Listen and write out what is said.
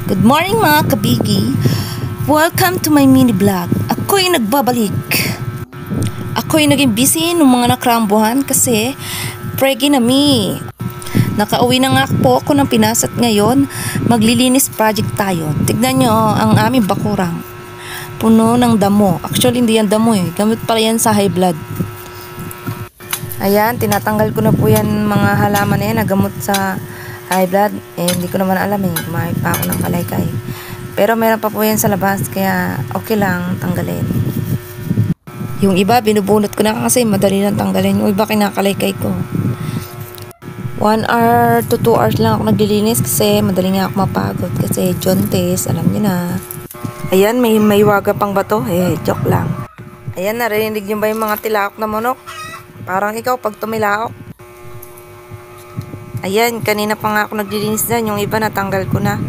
Good morning mga kabigi. Welcome to my mini vlog. Ako'y nagbabalik. Ako'y naging busy nung mga nakaraang buwan kasi preggy na mi. Nakauwi na nga po ako ng Pinas at ngayon maglilinis project tayo. Tignan nyo ang aming bakurang. Puno ng damo. Actually hindi yan damo eh. Gamit pala yan sa high blood. Ayan, tinatanggal ko na po yan mga halaman na yan na gamot sa high blood. Hindi ko naman alam eh. Kumain pa ako ng kalaykay. Pero meron pa po yan sa labas kaya okay lang tanggalin. Yung iba binubunot ko na kasi madali lang tanggalin. Yung iba kinakalaykay ko. 1 hour to 2 hours lang ako naglilinis kasi madali nga ako mapagod. Kasi jaundice, alam niyo na. Ayan, may waga pang bato. Joke lang. Ayan, narinig niyo ba yung mga tilaok na manok? Parang ikaw pag tumilaok. Ayan, kanina pa nga ako naglilinis dyan. Yung iba natanggal ko na.